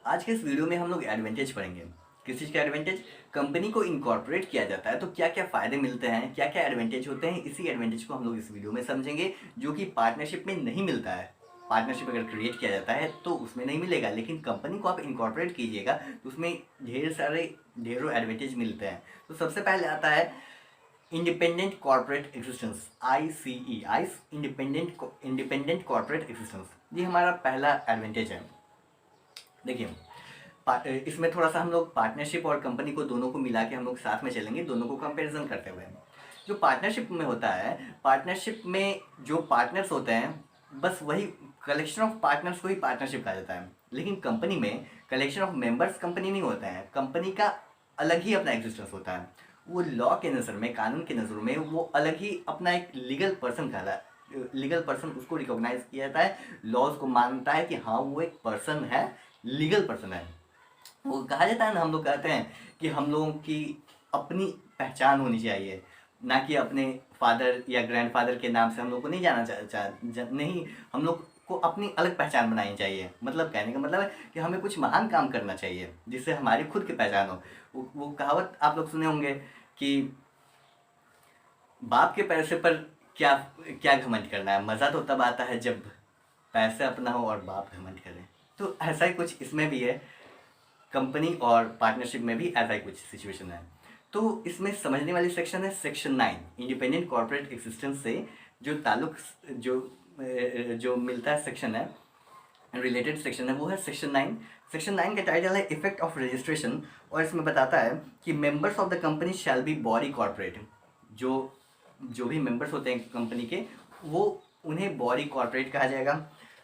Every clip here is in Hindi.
आज के इस वीडियो में हम लोग एडवांटेज पढ़ेंगे। किस चीज़ का एडवांटेज? कंपनी को इनकॉर्पोरेट किया जाता है तो क्या क्या फ़ायदे मिलते हैं, क्या क्या एडवांटेज होते हैं, इसी एडवांटेज को हम लोग इस वीडियो में समझेंगे, जो कि पार्टनरशिप में नहीं मिलता है। पार्टनरशिप अगर क्रिएट किया जाता है तो उसमें नहीं मिलेगा, लेकिन कंपनी को आप इनकॉर्पोरेट कीजिएगा तो उसमें ढेरों एडवांटेज मिलते हैं। तो सबसे पहले आता है independent corporate existence, ICE, ice independent corporate existence. ये हमारा पहला एडवांटेज है। देखिए, इसमें थोड़ा सा हम लोग पार्टनरशिप और कंपनी को दोनों को मिला के हम लोग साथ में चलेंगे, दोनों को कंपैरिजन करते हुए। जो पार्टनरशिप में होता है, पार्टनरशिप में जो पार्टनर्स होते हैं बस वही कलेक्शन ऑफ पार्टनर्स को ही पार्टनरशिप कहा जाता है। लेकिन कंपनी में कलेक्शन ऑफ मेंबर्स कंपनी नहीं होता है, कंपनी का अलग ही अपना एग्जिस्टेंस होता है। वो लॉ के नज़र में, कानून के नज़र में वो अलग ही अपना एक लीगल पर्सन कहला है। लीगल पर्सन उसको रिकॉग्नाइज किया जाता है, लॉज को मानता है कि हाँ वो एक पर्सन है, लीगल पर्सन है। वो कहा जाता है ना, हम लोग कहते हैं कि हम लोगों की अपनी पहचान होनी चाहिए, ना कि अपने फादर या ग्रैंडफादर के नाम से हम लोग को नहीं नहीं, हम लोग को अपनी अलग पहचान बनानी चाहिए। मतलब कहने का मतलब है कि हमें कुछ महान काम करना चाहिए जिससे हमारी खुद की पहचान हो। वो कहावत आप लोग सुने होंगे कि बाप के पैसे पर क्या क्या घमंड करना है, मज़ा तो तब आता है जब पैसे अपना हो और बाप घमंड करे। तो ऐसा ही कुछ इसमें भी है, कंपनी और पार्टनरशिप में भी ऐसा ही कुछ सिचुएशन है। तो इसमें समझने वाली सेक्शन है सेक्शन 9, इंडिपेंडेंट कॉर्पोरेट एक्सिस्टेंस से जो ताल्लुक जो जो मिलता है सेक्शन है, रिलेटेड सेक्शन है, वो है सेक्शन 9। सेक्शन 9 का टाइटल है इफेक्ट ऑफ रजिस्ट्रेशन, और इसमें बताता है कि members of the company shall be body corporate. जो जो भी मेंबर्स होते हैं कंपनी के, वो उन्हें बॉडी कॉर्पोरेट कहा जाएगा।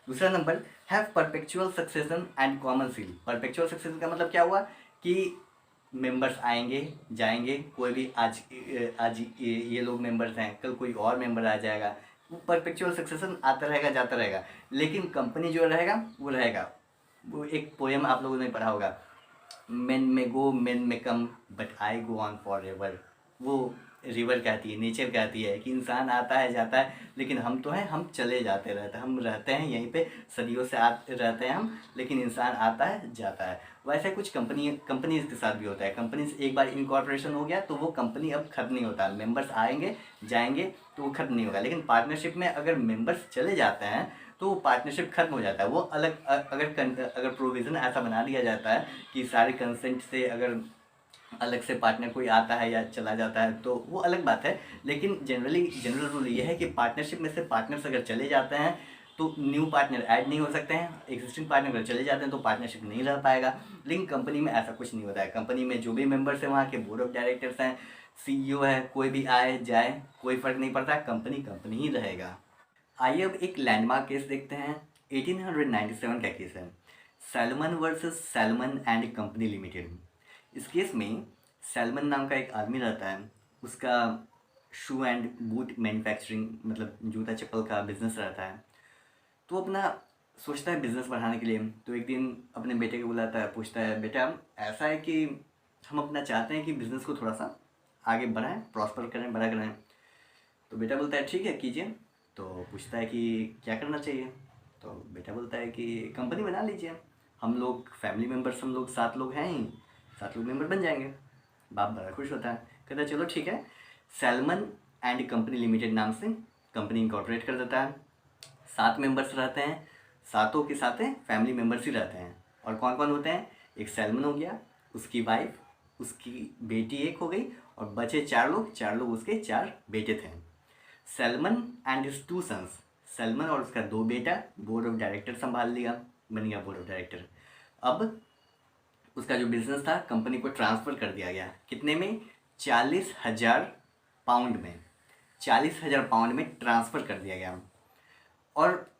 दूसरा number, have perpetual succession and common seal. Perpetual succession का मतलब क्या हुआ कि मेंबर्स आएंगे जाएंगे, कोई भी आज ये लोग मेंबर्स हैं, कल कोई और मेंबर आ जाएगा, वो परपेचुअल सक्सेशन आता रहेगा जाता रहेगा। लेकिन कंपनी जो रहेगा वो रहेगा। वो एक पोएम आप लोगों ने पढ़ा होगा, मेन में go men may come but I go on forever. वो रिवर कहती है, नेचर कहती है कि इंसान आता है जाता है, लेकिन हम तो हैं, हम चले जाते रहते हैं, हम रहते हैं यहीं पे सदियों से आते रहते हैं हम, लेकिन इंसान आता है जाता है। वैसे कुछ कंपनीज के साथ भी होता है। कंपनीज एक बार इनकॉर्पोरेशन हो गया तो वो कंपनी अब खत्म नहीं होता, मेंबर्स आएंगे जाएंगे तो वो खत्म नहीं होगा। लेकिन पार्टनरशिप में अगर मेंबर्स चले जाते हैं तो वो पार्टनरशिप खत्म हो जाता है। वो अलग अगर प्रोविज़न ऐसा बना दिया जाता है कि सारे कंसेंट से अगर अलग से पार्टनर कोई आता है या चला जाता है तो वो अलग बात है। लेकिन जनरल रूल ये है कि पार्टनरशिप में से पार्टनर्स अगर चले जाते हैं तो न्यू पार्टनर ऐड नहीं हो सकते हैं, एग्जिस्टिंग पार्टनर अगर चले जाते हैं तो पार्टनरशिप नहीं रह पाएगा। लेकिन कंपनी में ऐसा कुछ नहीं होता है। कंपनी में जो भी मेंबर्स हैं, वहाँ के बोर्ड ऑफ डायरेक्टर्स हैं, CEO है, कोई भी आए जाए कोई फ़र्क नहीं पड़ता, कंपनी कंपनी ही रहेगा। आइए अब एक लैंडमार्क केस देखते हैं। 1897 का केस है, salmon versus salmon and company Limited. इस केस में सैलमन नाम का एक आदमी रहता है, उसका शू एंड बूट मैन्युफैक्चरिंग मतलब जूता चप्पल का बिजनेस रहता है। तो अपना सोचता है बिजनेस बढ़ाने के लिए, तो एक दिन अपने बेटे को बुलाता है, पूछता है बेटा ऐसा है कि हम अपना चाहते हैं कि बिज़नेस को थोड़ा सा आगे बढ़ाएं, प्रॉस्पर करें, बड़ा करें। तो बेटा बोलता है ठीक है कीजिए। तो पूछता है कि क्या करना चाहिए? तो बेटा बोलता है कि कंपनी बना लीजिए, हम लोग फैमिली मेम्बर्स, हम लोग 7 लोग हैं ही, 7 लोग मेंबर बन जाएंगे। बाप बड़ा खुश होता है, कहता है चलो ठीक है, सैलमन एंड कंपनी लिमिटेड नाम से कंपनी इंकॉर्पोरेट कर देता है। 7 मेंबर्स रहते हैं, सातों के साथ फैमिली मेम्बर्स ही रहते हैं। और कौन कौन होते हैं? एक सैलमन हो गया, उसकी वाइफ, उसकी बेटी एक हो गई, और बचे 4 लोग, 4 लोग उसके 4 बेटे थे। Salmon and his 2 sons, Salmon और उसका 2 बेटा बोर्ड ऑफ डायरेक्टर संभाल लिया, बन गया बोर्ड ऑफ डायरेक्टर। अब उसका जो बिजनेस था कंपनी को ट्रांसफ़र कर दिया गया, कितने में? 40,000 पाउंड में, 40,000 पाउंड में ट्रांसफ़र कर दिया गया। और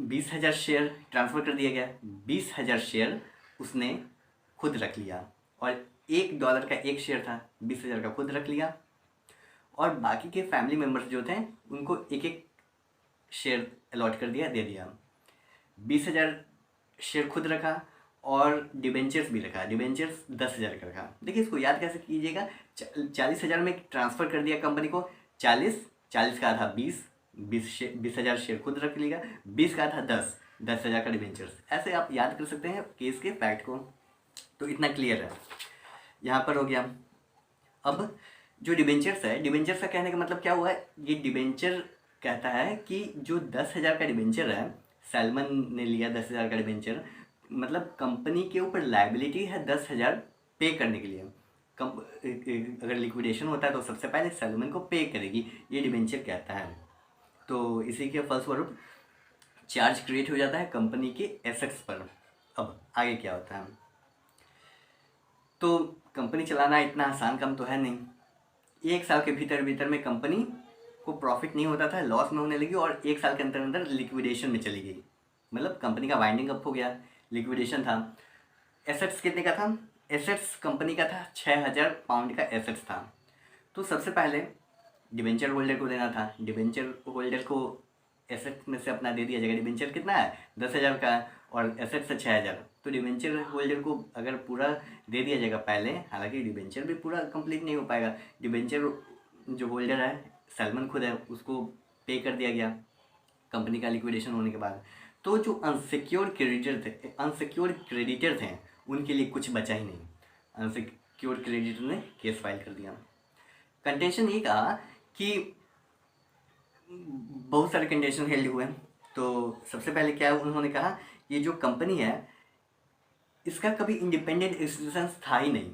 20,000 शेयर ट्रांसफ़र कर दिया गया, 20,000 शेयर उसने खुद रख लिया, और $1 का एक शेयर था, 20,000 का खुद रख लिया। और बाकी के फैमिली मेम्बर्स जो थे उनको एक एक शेयर अलॉट कर दिया, दे दिया। 20,000 शेयर खुद रखा और डिबेंचर्स भी रखा, डिबेंचर्स 10,000 का रखा। देखिए इसको याद कैसे कीजिएगा, 40,000 में ट्रांसफ़र कर दिया कंपनी को, 40 40 का आधा 20 20,000 शेयर खुद रख लिया, 20 का आधा 10 10,000 का डिबेंचर्स। ऐसे आप याद कर सकते हैं केस के फैक्ट को, तो इतना क्लियर है। यहाँ पर हो गया। अब जो डिबेंचर्स है, डिबेंचर्स का कहने का मतलब क्या हुआ है, ये डिबेंचर कहता है कि जो 10,000 का डिबेंचर है, सैलमन ने लिया 10,000 का डिबेंचर, मतलब कंपनी के ऊपर लाइबिलिटी है 10,000 पे करने के लिए। अगर लिक्विडेशन होता है तो सबसे पहले सैलमन को पे करेगी, ये डिबेंचर कहता है। तो इसी के फलस्वरूप चार्ज क्रिएट हो जाता है कंपनी के एसेट्स पर। अब आगे क्या होता है, तो कंपनी चलाना इतना आसान काम तो है नहीं। 1 साल के भीतर भीतर में कंपनी को प्रॉफिट नहीं होता था, लॉस में होने लगी, और 1 साल के अंदर अंदर लिक्विडेशन में चली गई। मतलब कंपनी का वाइंडिंग अप हो गया, लिक्विडेशन था। एसेट्स कितने का था, एसेट्स कंपनी का था 6,000 पाउंड का एसेट्स था। तो सबसे पहले डिबेंचर होल्डर को देना था, डिबेंचर होल्डर को एसेट में से अपना दे दिया जाएगा। डिबेंचर कितना है, 10,000 का है, और एसेट से 6,000। तो डिबेंचर होल्डर को अगर पूरा दे दिया जाएगा पहले, हालांकि डिबेंचर भी पूरा कंप्लीट नहीं हो पाएगा। डिबेंचर जो होल्डर है, सैलमन खुद है, उसको पे कर दिया गया कंपनी का लिक्विडेशन होने के बाद। तो जो अनसिक्योर्ड क्रेडिटर थे उनके लिए कुछ बचा ही नहीं। अनसिक्योर्ड क्रेडिटर ने केस फाइल कर दिया। कंटेंशन ये कहा कि बहुत सारे कंडीशन हेल्ड हुए। तो सबसे पहले क्या उन्होंने कहा, ये जो कंपनी है इसका कभी इंडिपेंडेंट इंस्टीट्यूशंस था ही नहीं।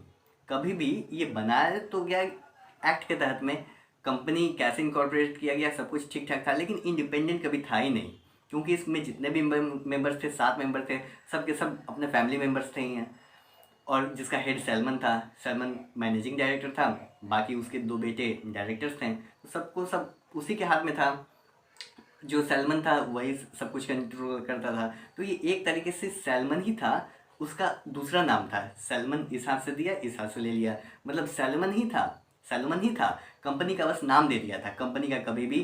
कभी भी ये बनाया तो गया एक्ट के तहत में, कंपनी कैसे इनकॉर्पोरेट किया गया, सब कुछ ठीक ठाक था, लेकिन इंडिपेंडेंट कभी था ही नहीं। क्योंकि इसमें जितने भी मेंबर्स थे, 7 मेंबर थे, सब के सब अपने फैमिली मेंबर्स थे ही हैं। और जिसका हेड सैलमन था, सैलमन मैनेजिंग डायरेक्टर था, बाकी उसके 2 बेटे डायरेक्टर्स थे। तो सबको सब उसी के हाथ में था। जो सैलमन था वही सब कुछ कंट्रोल करता था। तो ये एक तरीके से सैलमन ही था, उसका दूसरा नाम था। सैलमन इस हाथ से दिया, इस हाथ से ले लिया, मतलब सैलमन ही था, सैलमन ही था। कंपनी का बस नाम दे दिया था, कंपनी का कभी भी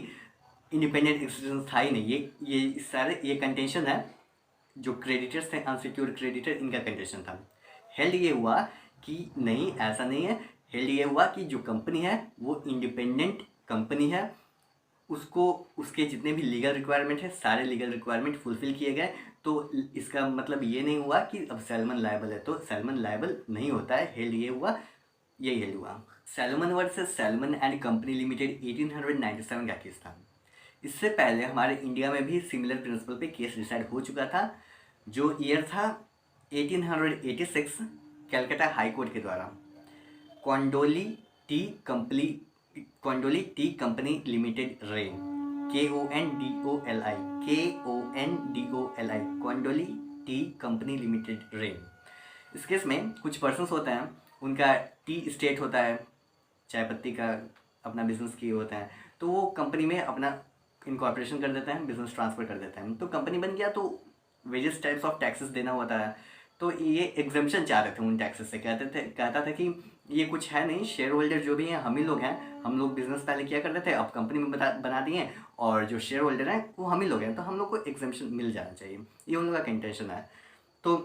इंडिपेंडेंट इंस्टीट्यूशन था ही नहीं। ये सारे ये कंटेंशन है। जो क्रेडिटर्स थे, अनसिक्योर्ड क्रेडिटर, इनका कंटेंशन था। हेल्ड ये हुआ कि नहीं, ऐसा नहीं है। हेल्ड ये हुआ कि जो कंपनी है वो इंडिपेंडेंट कंपनी है, उसको उसके जितने भी लीगल रिक्वायरमेंट है, सारे लीगल रिक्वायरमेंट फुलफिल किए गए। तो इसका मतलब ये नहीं हुआ कि अब सैलमन लायबल है, तो सैलमन लायबल नहीं होता है। हेल्ड ये हुआ, यही हेल्ड हुआ। Salmon versus salmon and company limited 1897 का केस था। इससे पहले हमारे इंडिया में भी सिमिलर प्रिंसिपल पे केस डिसाइड हो चुका था, जो ईयर था 1886, कैलकाटा हाई कोर्ट के द्वारा। कॉन्डोली टी कंपनी लिमिटेड रे, KONDOLI, कॉन्डोली टी कंपनी लिमिटेड रे। इस केस में कुछ पर्सन्स होते हैं, उनका टी स्टेट होता है, चाय पत्ती का अपना बिजनेस किए होते हैं, तो वो कंपनी में अपना इनकॉर्पोरेशन कर देते हैं, बिजनेस ट्रांसफ़र कर देते हैं। तो कंपनी बन गया, तो वेरियस टाइप्स ऑफ टैक्सेस देना होता है। तो ये एग्जाम्पशन चाह रहे थे उन टैक्सेस से, कहता था कि ये कुछ है नहीं, शेयर होल्डर जो भी हैं हम ही लोग हैं, हम लोग बिजनेस पहले किया करते थे, अब कंपनी में बना दिए, और जो शेयर होल्डर हैं वो हम ही लोग हैं, तो हम लोग को एग्जाम्पशन मिल जाना चाहिए। ये उन लोग का कंटेंशन है। तो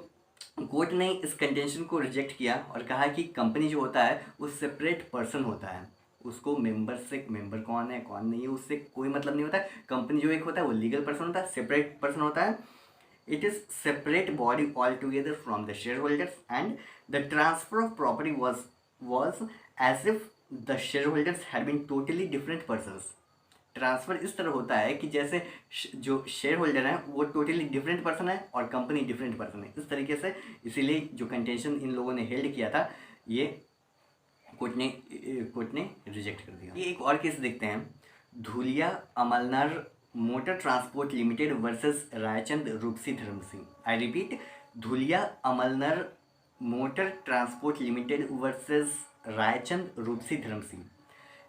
कोर्ट ने इस कंटेंशन को रिजेक्ट किया और कहा कि कंपनी जो होता है वो सेपरेट पर्सन होता है, उसको मेंबर कौन है कौन नहीं है उससे कोई मतलब नहीं होता है। कंपनी जो एक होता है वो लीगल पर्सन होता है, सेपरेट पर्सन होता है। It is separate body altogether from the shareholders, and the transfer of property was as if the shareholders had been totally different persons. Transfer इस तरह होता है कि जैसे जो शेयर होल्डर हैं वो टोटली डिफरेंट पर्सन है और कंपनी डिफरेंट पर्सन है, इस तरीके से। इसीलिए जो कंटेंशन इन लोगों ने हेल्ड किया था, ये कोर्ट ने रिजेक्ट कर दिया। ये एक और केस देखते हैं, Dhulia Amalner motor transport limited versus Raichand Rupsi Dharam Singh. I repeat, Dhulia Amalner motor transport limited versus Raichand Rupsi Dharam Singh.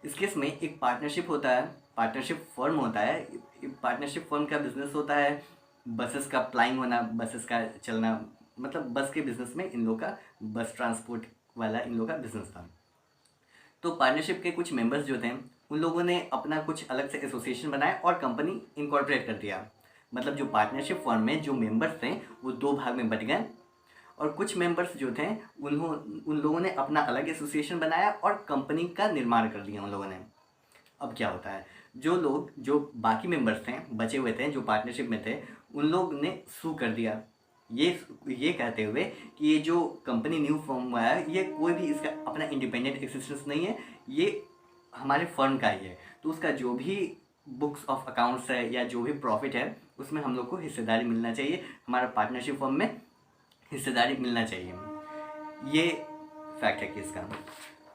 इस केस में एक पार्टनरशिप होता है, पार्टनरशिप फर्म होता है। पार्टनरशिप फर्म का बिजनेस होता है बसेस का प्लाइंग होना, बसेस का चलना, मतलब बस के बिजनेस में इन लोग का, बस ट्रांसपोर्ट वाला इन लोग का बिजनेस था। तो पार्टनरशिप के कुछ मेंबर्स जो थे उन लोगों ने अपना कुछ अलग से एसोसिएशन बनाया और कंपनी इनकॉर्पोरेट कर दिया। मतलब जो पार्टनरशिप फर्म में जो मेंबर्स थे वो 2 भाग में बट गए, और कुछ मेंबर्स जो थे उन लोगों ने अपना अलग एसोसिएशन बनाया और कंपनी का निर्माण कर दिया उन लोगों ने। अब क्या होता है, जो बाकी मेंबर्स थे, बचे हुए थे, जो पार्टनरशिप में थे, उन लोग ने सू कर दिया, ये कहते हुए कि ये जो कंपनी न्यू फॉर्म हुआ है ये कोई भी इसका अपना इंडिपेंडेंट एग्जिस्टेंस नहीं है, ये हमारे फर्म का ही है। तो उसका जो भी बुक्स ऑफ अकाउंट्स है या जो भी प्रॉफिट है उसमें हम लोग को हिस्सेदारी मिलना चाहिए, हमारा पार्टनरशिप फर्म में हिस्सेदारी मिलना चाहिए। ये फैक्ट है केस का।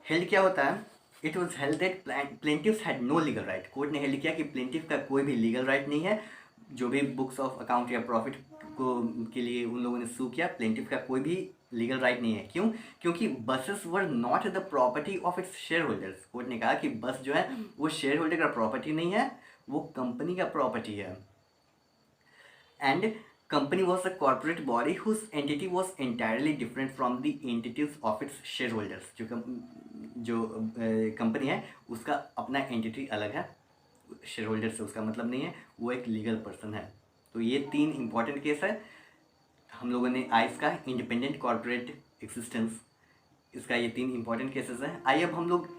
हेल्ड क्या होता है? It was held that plaintiffs had no legal right. Court ने हेल्ड किया कि प्लेंटिव का कोई भी लीगल राइट नहीं है। जो भी बुक्स ऑफ अकाउंट या प्रॉफिट को के लिए उन लोगों ने सू किया, प्लेंटिव का कोई भी लीगल राइट नहीं है। क्यों? क्योंकि buses were not the property of its share holders. Court ने कहा कि बस जो है वो शेयर होल्डर का प्रॉपर्टी नहीं है, वो कंपनी का प्रॉपर्टी है। And company was a corporate body whose entity was entirely different from the entities of its shareholders। जो कंपनी है उसका अपना एंटिटी अलग है, शेयर होल्डर से उसका मतलब नहीं है, वो एक लीगल पर्सन है। तो ये 3 इंपॉर्टेंट केस है हम लोगों ने आइस का इंडिपेंडेंट कॉर्पोरेट एग्जिस्टेंस, इसका ये 3 इंपॉर्टेंट केसेस हैं। आइए अब हम लोग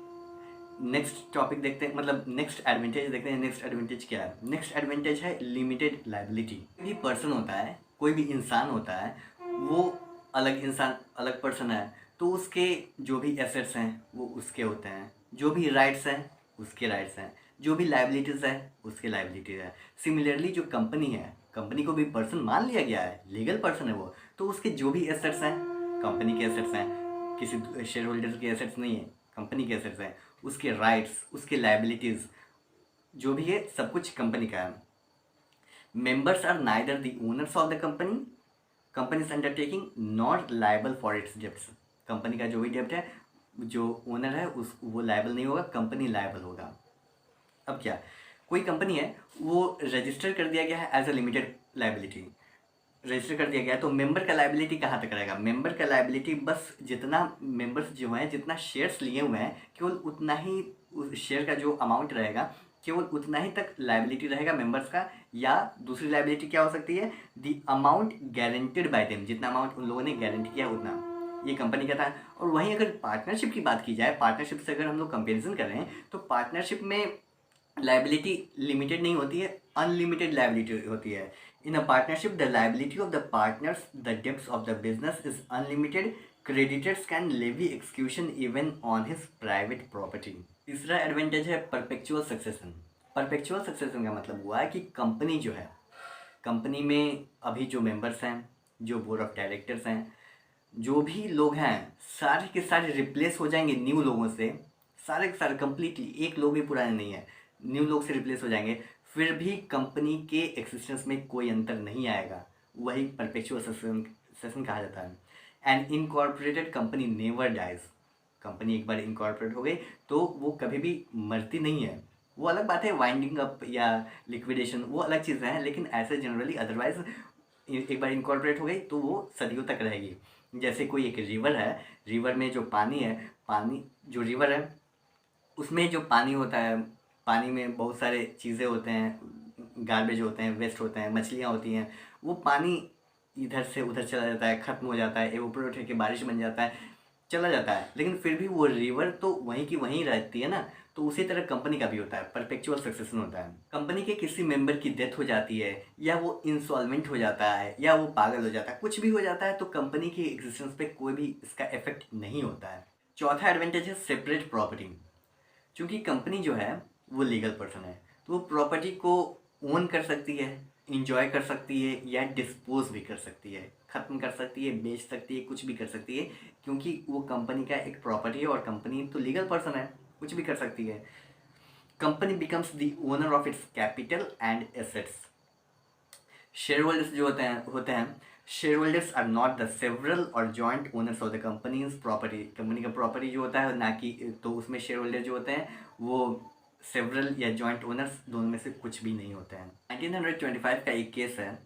नेक्स्ट टॉपिक देखते हैं, मतलब नेक्स्ट एडवांटेज देखते हैं। नेक्स्ट एडवांटेज क्या है? नेक्स्ट एडवांटेज है लिमिटेड लायबिलिटी। कोई भी पर्सन होता है, कोई भी इंसान होता है, वो अलग इंसान अलग पर्सन है, तो उसके जो भी एसेट्स हैं वो उसके होते हैं, जो भी राइट्स हैं उसके राइट्स हैं, जो भी लायबिलिटीज़ है उसके लायबिलिटीज़ है। सिमिलरली जो कंपनी है, कंपनी को भी पर्सन मान लिया गया है, लीगल पर्सन है वो, तो उसके जो भी एसेट्स हैं कंपनी के एसेट्स हैं, किसी शेयर होल्डर के एसेट्स नहीं है, कंपनी के एसेट्स हैं। उसके राइट्स, उसके लायबिलिटीज़ जो भी है सब कुछ कंपनी का है। Members are neither the owners of the company is undertaking not liable for its debts. Company का जो भी डेब्ट है, जो ओनर है उस वो लायबल नहीं होगा, कंपनी लायबल होगा। अब क्या, कोई कंपनी है वो रजिस्टर कर दिया गया है as a limited liability, register कर दिया गया, तो मेंबर का लायबिलिटी कहाँ तक रहेगा? मेंबर का लायबिलिटी बस जितना मेंबर्स जो हैं, जितना शेयर्स लिए हुए हैं, केवल उतना ही उस शेयर का जो अमाउंट रहेगा केवल उतना ही तक लायबिलिटी रहेगा मेंबर्स का। या दूसरी लायबिलिटी क्या हो सकती है? The amount guaranteed bye them, जितना अमाउंट उन लोगों ने गारंटी किया उतना, ये कंपनी का था। और वहीं अगर पार्टनरशिप की बात की जाए, पार्टनरशिप से अगर हम लोग कंपेरिजन कर रहे हैं, तो पार्टनरशिप में लायबिलिटी लिमिटेड नहीं होती है, अनलिमिटेड लायबिलिटी होती है। In a partnership the liability of the partners, the debts of the business is unlimited. Creditors can levy execution even on his private property. तीसरा एडवांटेज है परपेचुअल सक्सेशन। परपेचुअल सक्सेशन का मतलब हुआ है कि कंपनी जो है, कंपनी में अभी जो मेंबर्स हैं, जो बोर्ड ऑफ डायरेक्टर्स हैं, जो भी लोग हैं, सारे के सारे रिप्लेस हो जाएंगे न्यू लोगों से, सारे के सारे कंप्लीटली, एक लोग भी पुराने नहीं है, न्यू लोग से रिप्लेस हो जाएंगे, फिर भी कंपनी के एक्सिस्टेंस में कोई अंतर नहीं आएगा। वही परपेचुअल सक्सेशन कहा जाता है। And incorporated company never dies. Company एक बार इनकॉर्पोरेट हो गई तो वो कभी भी मरती नहीं है। वो अलग बात है, वाइंडिंग अप या लिक्विडेशन वो अलग चीज़ें हैं, लेकिन ऐसे जनरली अदरवाइज एक बार इनकॉर्पोरेट हो गई तो वो सदियों तक रहेगी। जैसे कोई एक रिवर है, रिवर में जो पानी है, पानी जो रिवर है उसमें जो पानी होता है, पानी में बहुत सारे चीज़ें होते हैं, गार्बेज होते हैं, वेस्ट होते हैं, मछलियाँ होती हैं, वो पानी इधर से उधर चला जाता है, ख़त्म हो जाता है, एवोपोरेट होकर बारिश बन जाता है, चला जाता है, लेकिन फिर भी वो रिवर तो वहीं की वहीं रहती है ना। तो उसी तरह कंपनी का भी होता है, परपेचुअल सक्सेशन होता है। कंपनी के किसी मेंबर की डेथ हो जाती है, या वो इंसॉल्वेंट हो जाता है, या वो पागल हो जाता है, कुछ भी हो जाता है, तो कंपनी की एग्जिस्टेंस पे कोई भी इसका इफेक्ट नहीं होता है। चौथा एडवांटेज है सेपरेट प्रॉपर्टी। चूँकि कंपनी जो है वो लीगल पर्सन है, तो वो प्रॉपर्टी को ओन कर सकती है, इंजॉय कर सकती है, या डिस्पोज भी कर सकती है, ख़त्म कर सकती है, बेच सकती है, कुछ भी कर सकती है, क्योंकि वो कंपनी का एक प्रॉपर्टी है और कंपनी तो लीगल पर्सन है, कुछ भी कर सकती है। Company becomes the owner of its capital and assets. Shareholders जो होते हैं shareholders are not the several or joint owners of the company's property. Company का प्रॉपर्टी जो होता है ना कि, तो उसमें शेयर होल्डर जो होते हैं वो सेवरल या जॉइंट ओनर्स दोनों में से कुछ भी नहीं होते हैं। 1925 का एक केस है,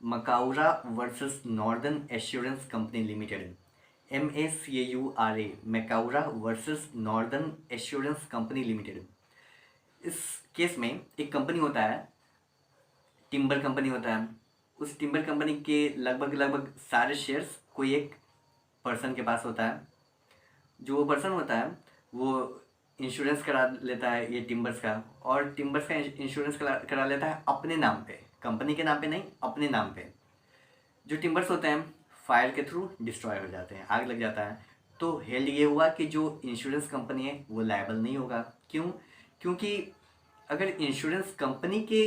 Macaura versus Northern Assurance Company Limited, MACAURA, Macaura versus Northern Assurance Company Limited. इस केस में एक कंपनी होता है, टिम्बर कंपनी होता है, उस टिम्बर कंपनी के लगभग सारे शेयर्स कोई एक पर्सन के पास होता है। जो वो पर्सन होता है वो इंश्योरेंस करा लेता है ये टिम्बर्स का, और टिम्बर्स का इंश्योरेंस करा लेता है अपने नाम पे, कंपनी के नाम पे नहीं, अपने नाम पे। जो टिम्बर्स होते हैं फायर के थ्रू डिस्ट्रॉय हो जाते हैं, आग लग जाता है। तो हेल्ड ये हुआ कि जो इंश्योरेंस कंपनी है वो लायबल नहीं होगा। क्यों? क्योंकि अगर इंश्योरेंस कंपनी के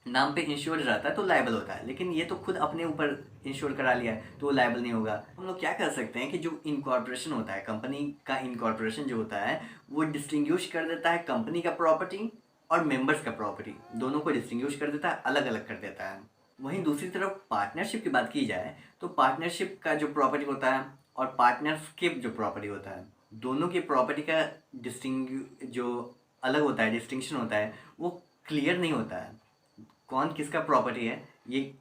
नाम पे इंश्योर रहता है तो लायबल होता है, लेकिन ये तो खुद अपने ऊपर इंश्योर करा लिया है तो वो लायबल नहीं होगा। हम लोग क्या कर सकते हैं कि जो इनकॉर्पोरेशन होता है, कंपनी का इनकॉर्पोरेशन जो होता है वो डिस्टिंग्विश कर देता है कंपनी का प्रॉपर्टी और मेंबर्स का प्रॉपर्टी, दोनों को डिस्टिंग्विश कर देता है, अलग अलग कर देता है। वहीं दूसरी तरफ पार्टनरशिप की बात की जाए तो पार्टनरशिप का जो प्रॉपर्टी होता है और पार्टनर्स के जो प्रॉपर्टी होता है, दोनों की प्रॉपर्टी का जो अलग होता है, डिस्टिंक्शन होता है, वो क्लियर नहीं होता है। कौन किसका प्रॉपर्टी है ये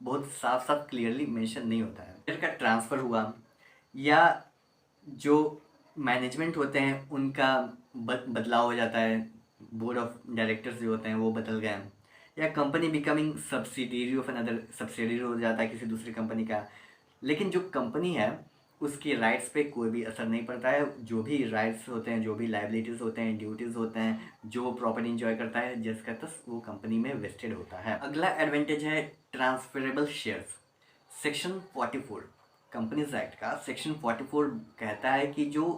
बहुत साफ साफ क्लियरली मेंशन नहीं होता है। शेयर का ट्रांसफ़र हुआ या जो मैनेजमेंट होते हैं उनका बदलाव हो जाता है, बोर्ड ऑफ डायरेक्टर्स जो होते हैं वो बदल गए, या company becoming subsidiary of another, subsidiary हो जाता है किसी दूसरी कंपनी का, लेकिन जो कंपनी है उसकी राइट्स पे कोई भी असर नहीं पड़ता है। जो भी राइट्स होते हैं, जो भी लाइबिलिटीज़ होते हैं, ड्यूटीज़ होते हैं, जो प्रॉपर्टी इंजॉय करता है जिसका तस वो कंपनी में वेस्टेड होता है। अगला एडवांटेज है transferable shares. Section 44 companies act का सेक्शन 44 कहता है कि जो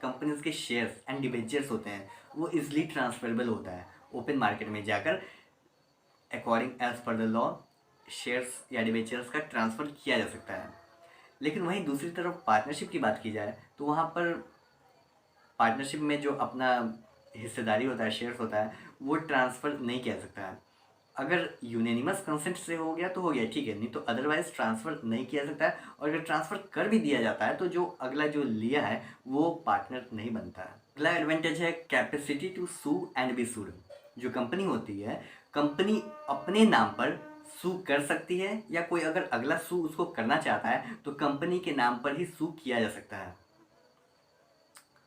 कंपनीज के शेयर्स एंड डिबेंचर्स होते हैं वो इजली ट्रांसफरेबल होता है ओपन मार्केट में जाकर। According as per the law shares या डिबेंचर्स का ट्रांसफ़र किया जा सकता है। लेकिन वहीं दूसरी तरफ पार्टनरशिप की बात की जाए तो वहाँ पर पार्टनरशिप में जो अपना हिस्सेदारी होता है, शेयर्स होता है, वो ट्रांसफ़र नहीं किया सकता है। अगर यूनेनिमस कंसेंट से हो गया तो हो गया, ठीक है, नहीं तो अदरवाइज ट्रांसफ़र नहीं किया सकता है। और अगर ट्रांसफ़र कर भी दिया जाता है तो जो अगला जो लिया है वो पार्टनर नहीं बनता है। अगला एडवांटेज है capacity to sue and be sued. जो कंपनी होती है, कंपनी अपने नाम पर सू कर सकती है, या कोई अगर अगला सू उसको करना चाहता है तो कंपनी के नाम पर ही सू किया जा सकता है।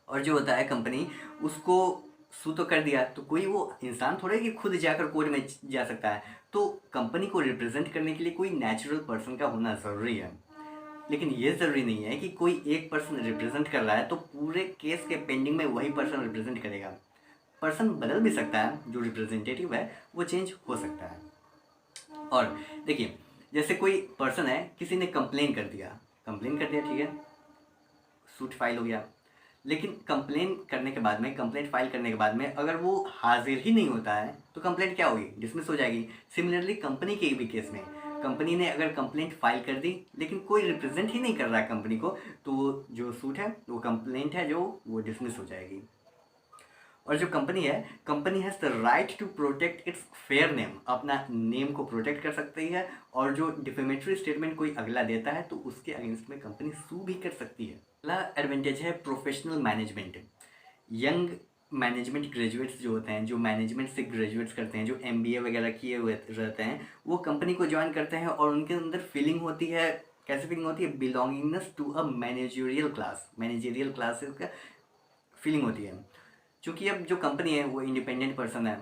और जो होता है कंपनी उसको सू तो कर दिया तो कोई वो इंसान थोड़े कि खुद जाकर कोर्ट में जा सकता है। तो कंपनी को रिप्रेजेंट करने के लिए कोई नेचुरल पर्सन का होना ज़रूरी है। लेकिन ये ज़रूरी नहीं है कि कोई एक पर्सन रिप्रेजेंट कर रहा है तो पूरे केस के पेंडिंग में वही पर्सन रिप्रेजेंट करेगा। पर्सन बदल भी सकता है, जो रिप्रेजेंटेटिव है वो चेंज हो सकता है। और देखिए, जैसे कोई पर्सन है, किसी ने कंप्लेन कर दिया, ठीक है, सूट फाइल हो गया, लेकिन कंप्लेंट फाइल करने के बाद में अगर वो हाजिर ही नहीं होता है तो कंप्लेंट क्या होगी? डिसमिस हो जाएगी। सिमिलरली कंपनी के भी केस में कंपनी ने अगर कंप्लेंट फाइल कर दी लेकिन कोई रिप्रेजेंट ही नहीं कर रहा है कंपनी को, तो वो जो सूट है, वो कंप्लेंट है जो वो डिसमिस हो जाएगी। और जो कंपनी है, company has the right to protect its fair name, अपना नेम को प्रोटेक्ट कर सकती है। और जो डिफेमेटरी स्टेटमेंट कोई अगला देता है तो उसके अगेंस्ट में कंपनी सू भी कर सकती है। अगला एडवांटेज है professional management. Young management graduates जो होते हैं, जो मैनेजमेंट से ग्रेजुएट्स करते हैं, जो MBA वगैरह किए हुए रहते हैं, वो कंपनी को ज्वाइन करते हैं और उनके अंदर फीलिंग होती है, कैसी फीलिंग होती है? Belongingness to a managerial classes का फीलिंग होती है। क्योंकि अब जो कंपनी है वो इंडिपेंडेंट पर्सन है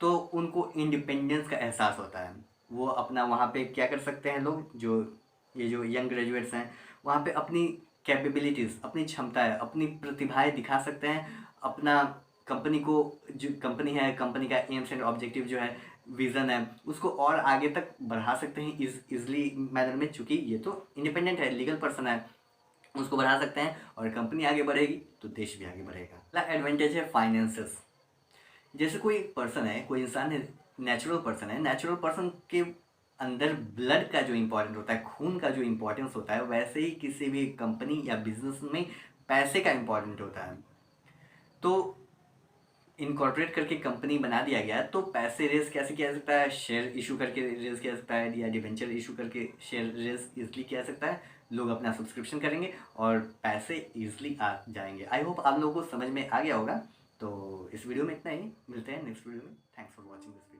तो उनको इंडिपेंडेंस का एहसास होता है। वो अपना वहाँ पे क्या कर सकते हैं लोग, जो ये जो यंग ग्रेजुएट्स हैं, वहाँ पे अपनी कैपेबिलिटीज़, अपनी क्षमताएं, अपनी प्रतिभाएं दिखा सकते हैं। अपना कंपनी को, जो कंपनी है, कंपनी का एम्स एंड ऑब्जेक्टिव जो है, विज़न है, उसको और आगे तक बढ़ा सकते हैं इजली मैनर में। चूँकि ये तो इंडिपेंडेंट है, लीगल पर्सन है, उसको बढ़ा सकते हैं और कंपनी आगे बढ़ेगी तो देश भी आगे बढ़ेगा। अगला एडवांटेज है फाइनेंसेस। जैसे कोई पर्सन है, कोई इंसान है, नेचुरल पर्सन है, नेचुरल पर्सन के अंदर ब्लड का जो इम्पोर्टेंट होता है, खून का जो इम्पोर्टेंस होता है, वैसे ही किसी भी कंपनी या बिजनेस में पैसे का इम्पोर्टेंट होता है। तो इनकॉर्पोरेट करके कंपनी बना दिया गया तो पैसे रेज कैसे किया जा सकता है? शेयर इशू करके रेज किया जा सकता है, या डिवेंचर इशू करके शेयर रेज इजली किया जा सकता है। लोग अपना सब्सक्रिप्शन करेंगे और पैसे इजली आ जाएंगे। आई होप आप लोगों को समझ में आ गया होगा। तो इस वीडियो में इतना ही, मिलते हैं नेक्स्ट वीडियो में। Thanks for watching this video.